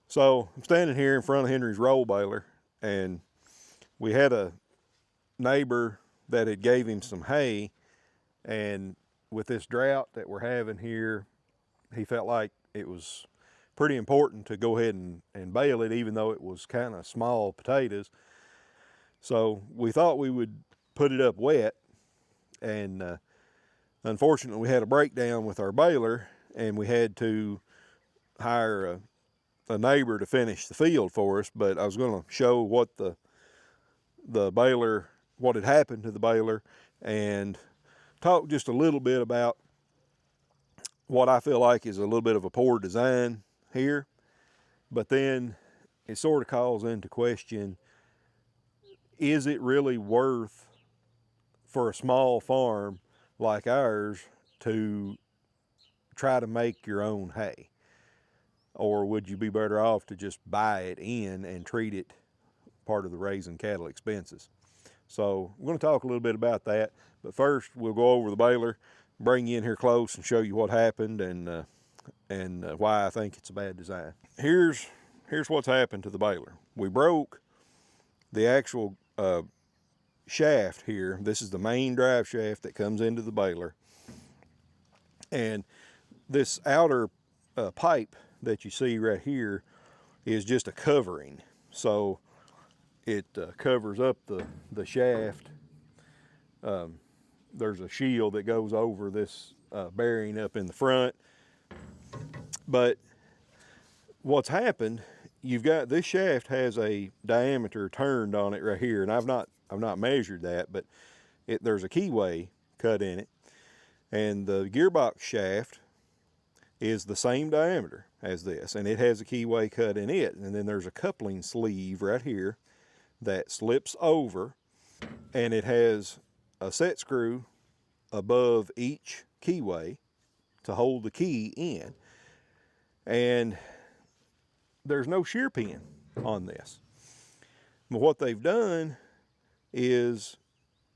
So I'm standing here in front of Henry's roll baler, and we had a neighbor that had gave him some hay, and with this drought that we're having here, he felt like it was pretty important to go ahead and bale it, even though it was kind of small potatoes. So we thought we would put it up wet, and unfortunately we had a breakdown with our baler, and we had to hire a neighbor to finish the field for us. But I was going to show what the baler, what had happened to the baler, and talk just a little bit about what I feel like is a little bit of a poor design here. But then it sort of calls into question, is it really worth for a small farm like ours to try to make your own hay? Or would you be better off to just buy it in and treat it part of the raising cattle expenses? So we're going to talk a little bit about that, but first we'll go over the baler, bring you in here close and show you what happened and why I think it's a bad design. Here's what's happened to the baler. We broke the actual shaft here. This is the main drive shaft that comes into the baler, and this outer pipe that you see right here is just a covering. So it covers up the shaft. There's a shield that goes over this bearing up in the front. But what's happened, you've got this shaft has a diameter turned on it right here, and I've not measured that, but there's a keyway cut in it, and the gearbox shaft is the same diameter as this, and it has a keyway cut in it. And then there's a coupling sleeve right here that slips over, and it has a set screw above each keyway to hold the key in. And there's no shear pin on this. But what they've done is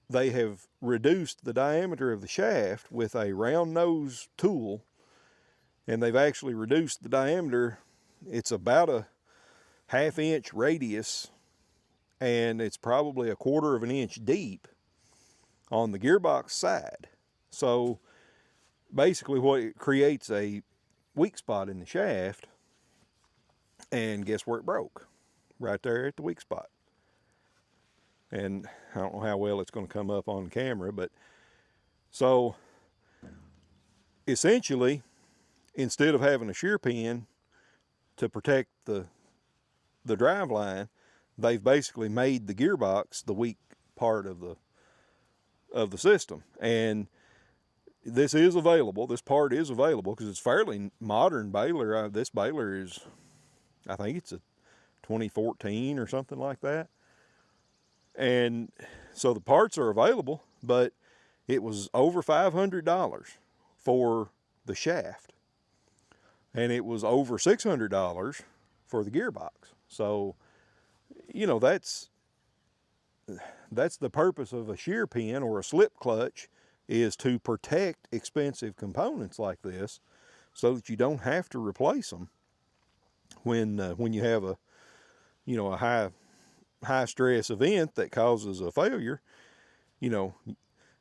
they have reduced the diameter of the shaft with a round nose tool, and they've actually reduced the diameter. It's about a 1/2 inch radius, and it's probably 1/4 of an inch deep on the gearbox side. So basically what it creates a weak spot in the shaft, and guess where it broke? Right there at the weak spot. And I don't know how well it's going to come up on camera, but so essentially, instead of having a shear pin to protect the drive line, they've basically made the gearbox the weak part of the system. And this is available. This part is available because it's fairly modern baler. This baler is, I think it's a 2014 or something like that. And so the parts are available, but it was over $500 for the shaft, and it was over $600 for the gearbox. So, you know, that's the purpose of a shear pin or a slip clutch, is to protect expensive components like this so that you don't have to replace them when you have a high stress event that causes a failure. You know,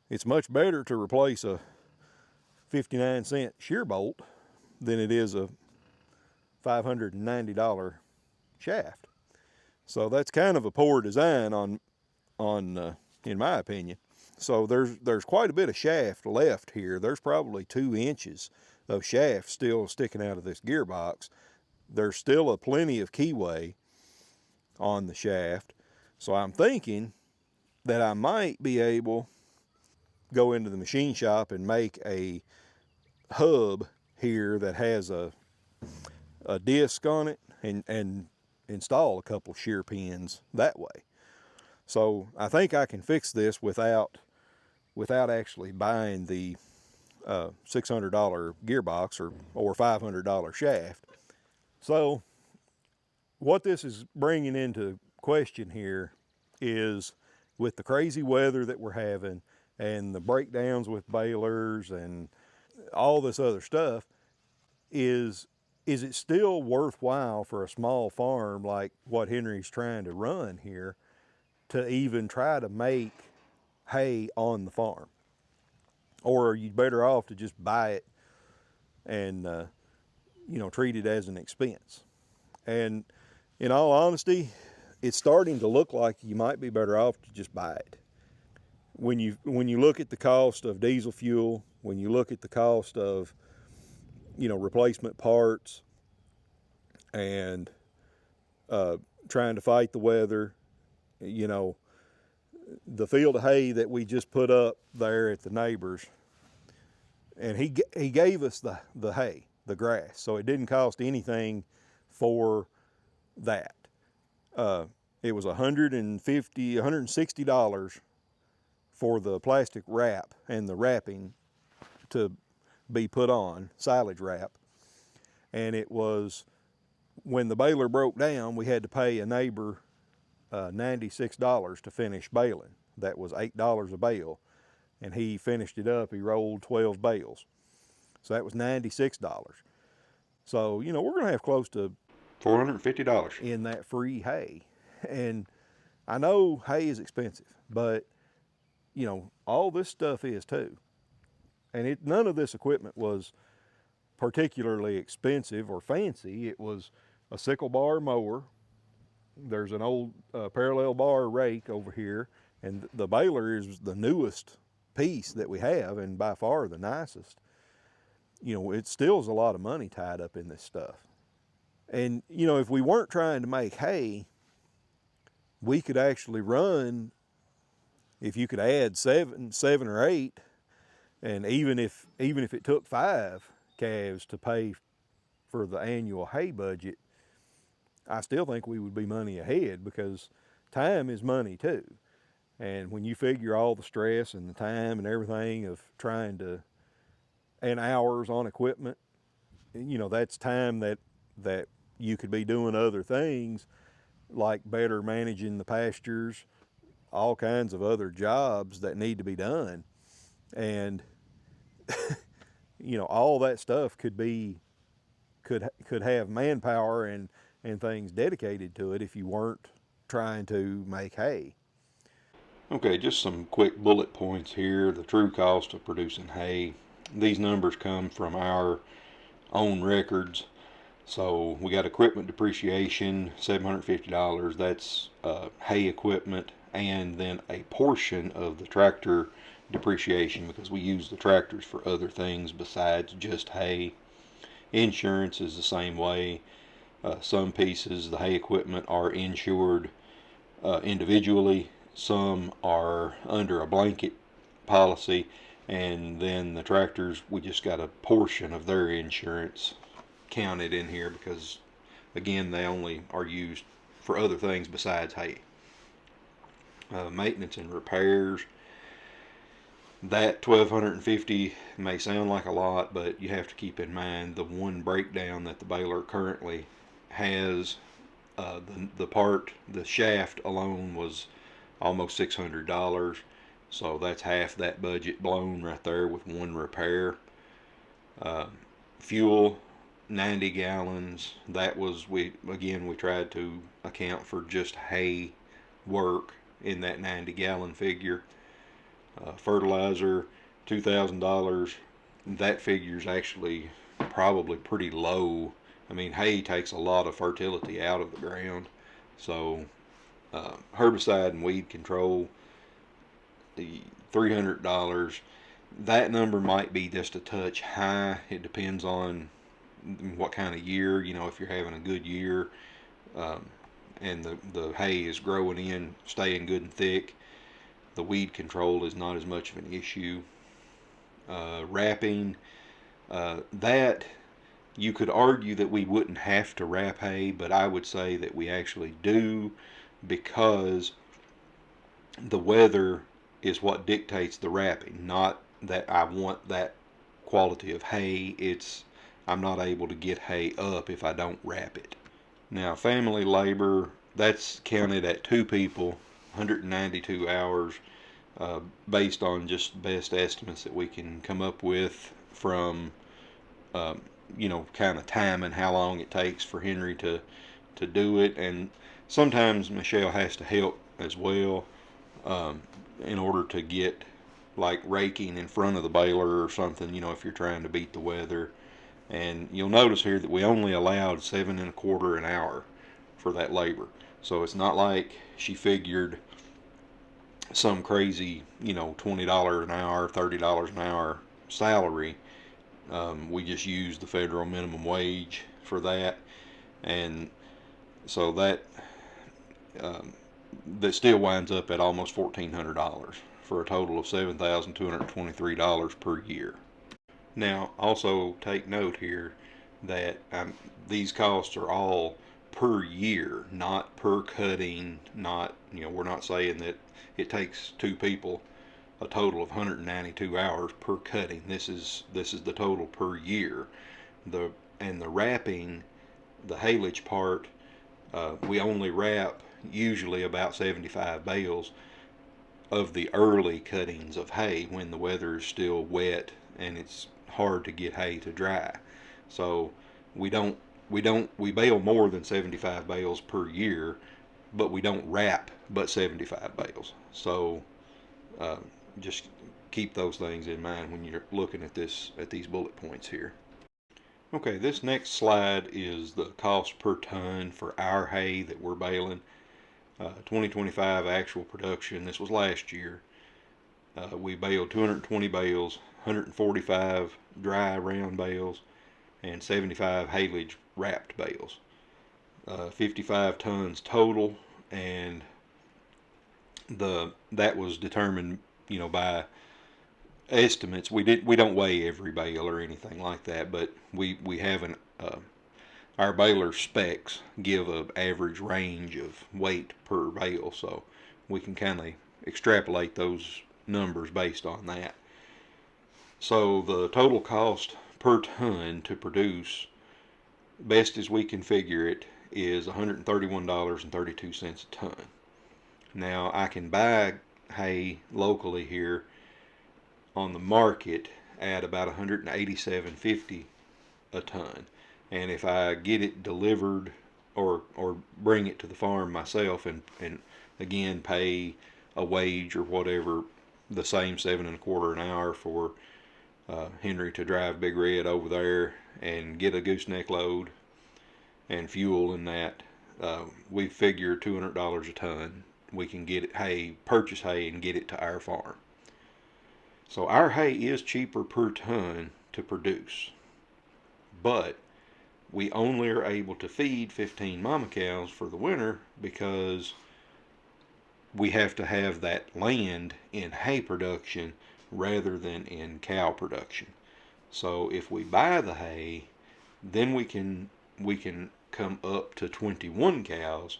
it's much better to replace a 59-cent shear bolt than it is a $590 shaft. So that's kind of a poor design on in my opinion. So there's quite a bit of shaft left here. There's probably 2 inches of shaft still sticking out of this gearbox. There's still a plenty of keyway on the shaft. So I'm thinking that I might be able to go into the machine shop and make a hub here that has a disc on it and install a couple shear pins that way. So I think I can fix this without actually buying the $600 gearbox or $500 shaft. So what this is bringing into question here is, with the crazy weather that we're having and the breakdowns with balers and all this other stuff, is is it still worthwhile for a small farm like what Henry's trying to run here to even try to make hay on the farm? Or are you better off to just buy it and, treat it as an expense? And in all honesty, it's starting to look like you might be better off to just buy it. When you look at the cost of diesel fuel, when you look at the cost of, replacement parts, and trying to fight the weather, the field of hay that we just put up there at the neighbor's, and he gave us the hay, the grass, so it didn't cost anything for that. It was $160 for the plastic wrap and the wrapping to be put on, silage wrap. And it was, when the baler broke down, we had to pay a neighbor $96 to finish baling. That was $8 a bale. And he finished it up, he rolled 12 bales. So that was $96. So, we're going to have close to $450 in that free hay. And I know hay is expensive, but all this stuff is too. And none of this equipment was particularly expensive or fancy. It was a sickle bar mower. There's an old parallel bar rake over here, and the baler is the newest piece that we have, and by far the nicest. It still is a lot of money tied up in this stuff. And if we weren't trying to make hay, we could actually run, if you could add seven or eight, and even if it took 5 calves to pay for the annual hay budget, I still think we would be money ahead, because time is money too. And when you figure all the stress and the time and everything of trying to, and hours on equipment, that's time that you could be doing other things, like better managing the pastures, all kinds of other jobs that need to be done. And all that stuff could have manpower and things dedicated to it if you weren't trying to make hay. Okay, just some quick bullet points here. The true cost of producing hay. These numbers come from our own records. So we got equipment depreciation, $750. That's hay equipment, and then a portion of the tractor depreciation, because we use the tractors for other things besides just hay. Insurance is the same way. Some pieces, the hay equipment, are insured individually. Some are under a blanket policy, and then the tractors, we just got a portion of their insurance counted in here, because again, they only are used for other things besides hay. Maintenance and repairs, that $1,250 may sound like a lot, but you have to keep in mind the one breakdown that the baler currently has. The shaft alone was almost $600, so that's half that budget blown right there with one repair. Fuel, 90 gallons. That was, we tried to account for just hay work in that 90 gallon figure. Fertilizer, $2,000. That figure is actually probably pretty low. I mean, hay takes a lot of fertility out of the ground. So herbicide and weed control, the $300. That number might be just a touch high. It depends on what kind of year. If you're having a good year, and the hay is growing in, staying good and thick, the weed control is not as much of an issue. Wrapping, that you could argue that we wouldn't have to wrap hay, but I would say that we actually do, because the weather is what dictates the wrapping. Not that I want that quality of hay, it's I'm not able to get hay up if I don't wrap it. Now, family labor, that's counted at 2 people, 192 hours, based on just best estimates that we can come up with from kind of timing how long it takes for Henry to do it. And sometimes Michelle has to help as well, in order to get like raking in front of the baler or something, if you're trying to beat the weather. And you'll notice here that we only allowed 7.25 an hour for that labor. So it's not like she figured some crazy, $20 an hour, $30 an hour salary. We just used the federal minimum wage for that. And so that still winds up at almost $1,400 for a total of $7,223 per year. Now, also take note here that these costs are all per year, not per cutting. Not, we're not saying that it takes two people a total of 192 hours per cutting. This is the total per year. The wrapping, the haylage part, we only wrap usually about 75 bales of the early cuttings of hay when the weather is still wet and it's hard to get hay to dry. So we bale more than 75 bales per year, but we don't wrap but 75 bales. So just keep those things in mind when you're looking at these bullet points here. Okay, this next slide is the cost per ton for our hay that we're baling. 2025 actual production. This was last year. We baled 220 bales, 145 dry round bales, and 75 haylage wrapped bales. 55 tons total, and that was determined, by estimates. We don't weigh every bale or anything like that, but we have our baler specs give an average range of weight per bale, so we can kind of extrapolate those numbers based on that. So the total cost per ton to produce, best as we can figure it, is $131.32 a ton. Now I can buy hay locally here on the market at about $187.50 a ton, and if I get it delivered or bring it to the farm myself and again pay a wage or whatever, the same 7.25 an hour for Henry to drive Big Red over there and get a gooseneck load and fuel in that, we figure $200 a ton. We can get it purchase hay and get it to our farm. So our hay is cheaper per ton to produce, but we only are able to feed 15 mama cows for the winter because we have to have that land in hay production rather than in cow production. So if we buy the hay, then we can come up to 21 cows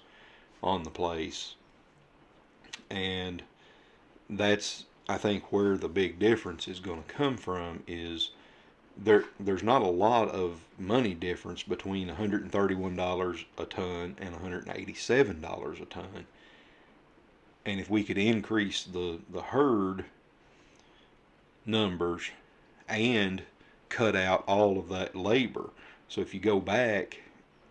on the place, and that's, I think, where the big difference is going to come from. Is there's not a lot of money difference between $131 a ton and $187 a ton. And if we could increase the herd numbers and cut out all of that labor. So if you go back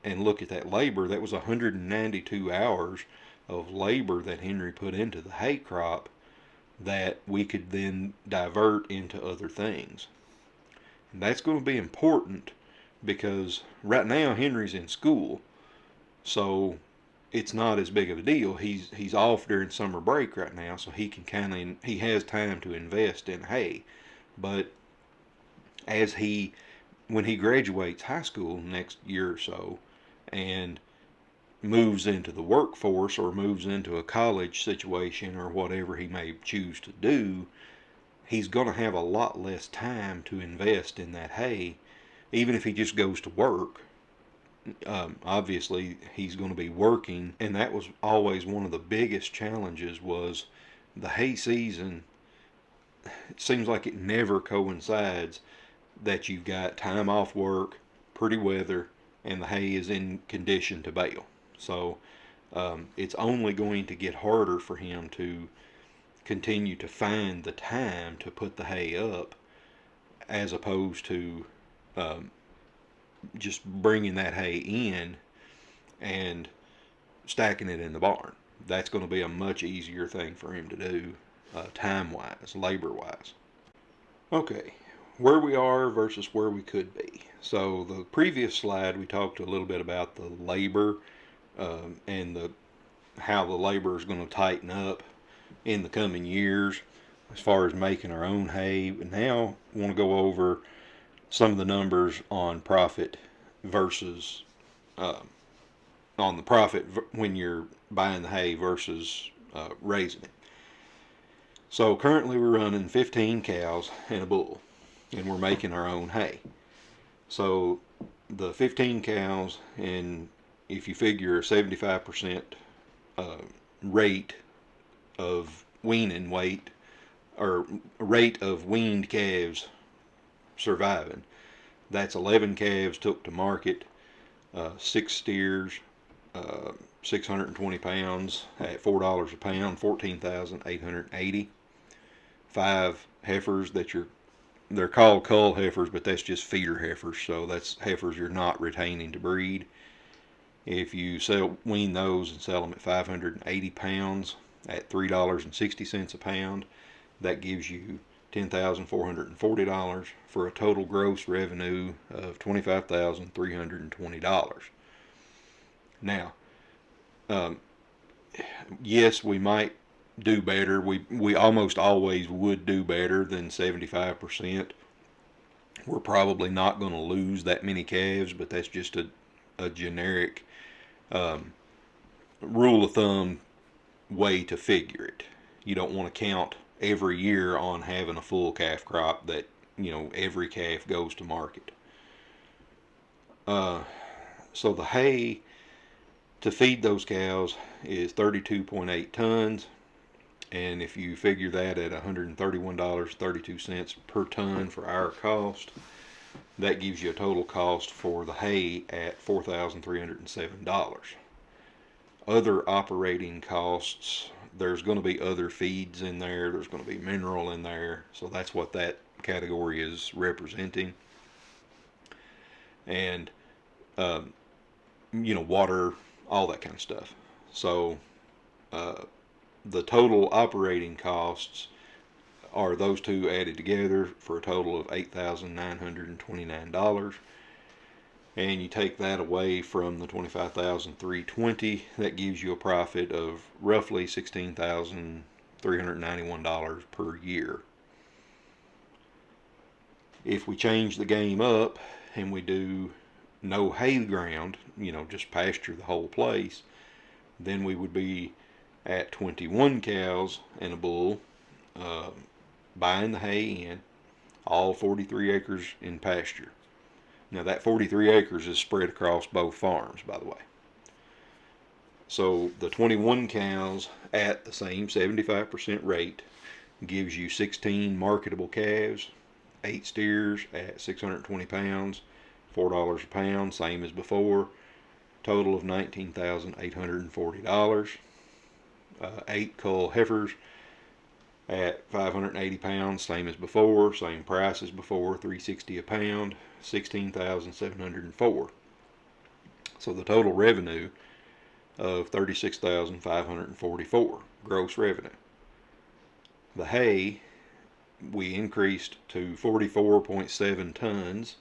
and look at that labor, that was 192 hours of labor that Henry put into the hay crop that we could then divert into other things. And that's going to be important because right now Henry's in school, so it's not as big of a deal. He's off during summer break right now, so he has time to invest in hay. But when he graduates high school next year or so and moves into the workforce or moves into a college situation or whatever he may choose to do, he's going to have a lot less time to invest in that hay. Even if he just goes to work, obviously he's going to be working, and that was always one of the biggest challenges. Was the hay season, it seems like it never coincides that you've got time off work, pretty weather, and the hay is in condition to bale. So it's only going to get harder for him to continue to find the time to put the hay up, as opposed to just bringing that hay in and stacking it in the barn. That's going to be a much easier thing for him to do, time-wise, labor-wise. Okay, where we are versus where we could be. So the previous slide we talked a little bit about the labor, and how the labor is going to tighten up in the coming years as far as making our own hay. And now I want to go over some of the numbers on profit versus, on the profit when you're buying the hay versus raising it. So currently we're running 15 cows and a bull, and we're making our own hay. So the 15 cows, and if you figure a 75% rate of weaning weight, or rate of weaned calves surviving, that's 11 calves took to market, 6 steers, 620 pounds at $4 a pound, 14,880. 5 heifers they're called cull heifers, but that's just feeder heifers, so that's heifers you're not retaining to breed. If you wean those and sell them at 580 pounds at $3.60 a pound, that gives you $10,440 for a total gross revenue of $25,320. Now, yes, we might do better. We almost always would do better than 75%. We're probably not going to lose that many calves, but that's just a generic rule of thumb way to figure it. You don't want to count every year on having a full calf crop that, every calf goes to market. So the hay to feed those cows is 32.8 tons. And if you figure that at $131.32 per ton for our cost, that gives you a total cost for the hay at $4,307. Other operating costs, there's going to be other feeds in there, there's going to be mineral in there, so that's what that category is representing. And, water, all that kind of stuff. So, the total operating costs are those two added together for a total of $8,929. And you take that away from the $25,320, that gives you a profit of roughly $16,391 per year. If we change the game up and we do no hay ground, just pasture the whole place, then we would be at 21 cows and a bull, buying the hay in, all 43 acres in pasture. Now that 43 acres is spread across both farms, by the way. So the 21 cows at the same 75% rate gives you 16 marketable calves, 8 steers at 620 pounds, $4 a pound, same as before, total of $19,840. 8 cull heifers at 580 pounds, same as before, same price as before, $360 a pound, $16,704. So the total revenue of $36,544 gross revenue. The hay, we increased to 44.7 tons.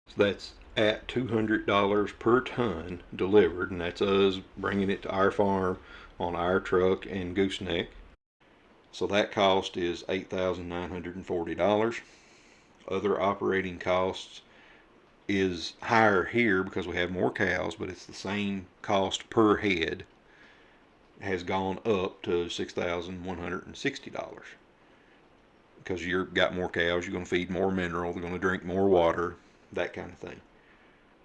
So that's at $200 per ton delivered, and that's us bringing it to our farm on our truck and gooseneck. So that cost is $8,940. Other operating costs is higher here because we have more cows, but it's the same cost per head, has gone up to $6,160. Because you've got more cows, you're going to feed more mineral, they're going to drink more water, that kind of thing.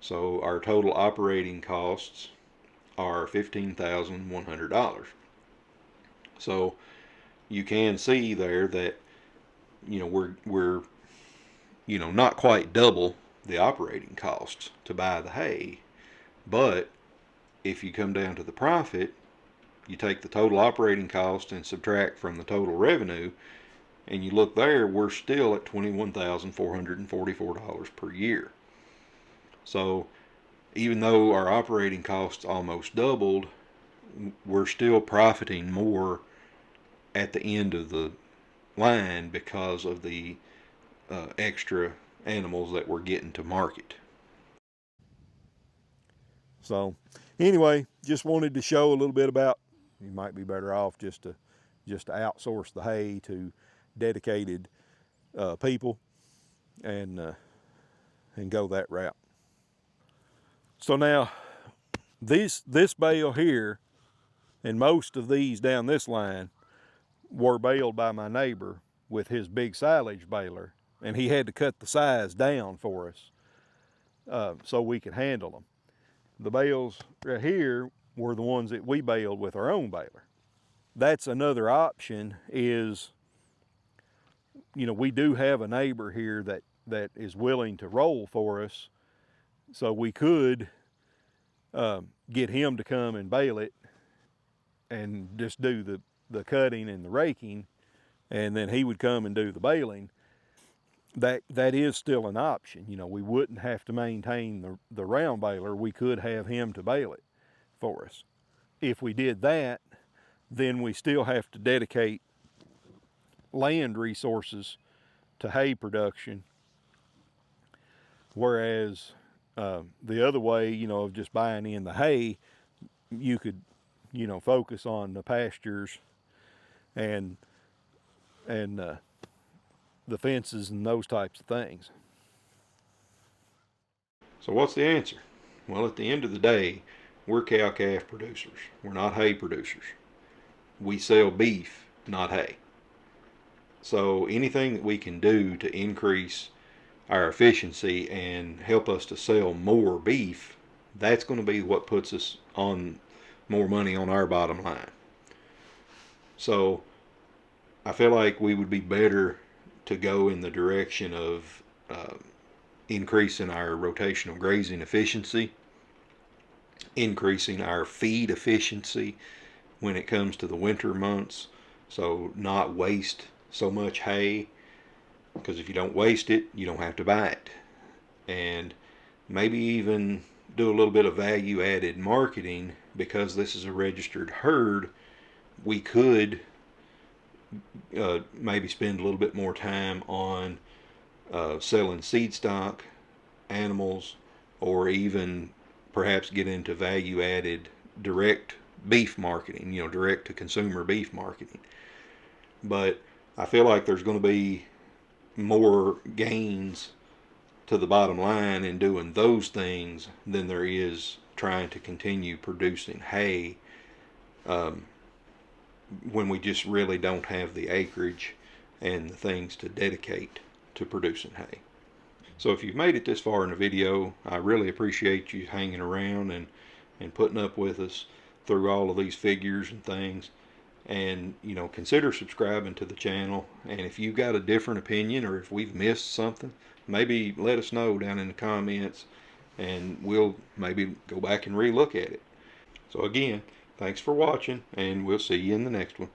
So our total operating costs are $15,100. So you can see there that we're not quite double the operating costs to buy the hay, but if you come down to the profit, you take the total operating cost and subtract from the total revenue, and you look there, we're still at $21,444 per year. So even though our operating costs almost doubled, we're still profiting more at the end of the line because of the extra animals that we're getting to market. So anyway, just wanted to show a little bit about, you might be better off just to outsource the hay to dedicated people and go that route. So now this bale here and most of these down this line were baled by my neighbor with his big silage baler, and he had to cut the size down for us so we could handle them. The bales right here were the ones that we baled with our own baler. That's another option is, you know, we do have a neighbor here that is willing to roll for us, so we could get him to come and bale it and just do the cutting and the raking, and then he would come and do the baling. That is still an option. You know, we wouldn't have to maintain the round baler. We could have him to bale it for us. If we did that, then we still have to dedicate land resources to hay production. Whereas the other way, you know, of just buying in the hay, you could, you know, focus on the pastures and the fences and those types of things. So what's the answer? Well, at the end of the day, we're cow-calf producers. We're not hay producers. We sell beef, not hay. So anything that we can do to increase our efficiency and help us to sell more beef, that's going to be what puts us on more money on our bottom line. So I feel like we would be better to go in the direction of increasing our rotational grazing efficiency, increasing our feed efficiency when it comes to the winter months, so not waste so much hay, because if you don't waste it, you don't have to buy it. And maybe even do a little bit of value added marketing, because this is a registered herd. We could maybe spend a little bit more time on selling seed stock, animals, or even perhaps get into value added direct beef marketing, you know, direct to consumer beef marketing. But I feel like there's going to be more gains to the bottom line in doing those things than there is trying to continue producing hay when we just really don't have the acreage and the things to dedicate to producing hay. So if you've made it this far in the video, I really appreciate you hanging around and putting up with us through all of these figures and things. And, you know, consider subscribing to the channel. And if you've got a different opinion, or if we've missed something, maybe let us know down in the comments, and we'll maybe go back and re-look at it. So again, thanks for watching, and we'll see you in the next one.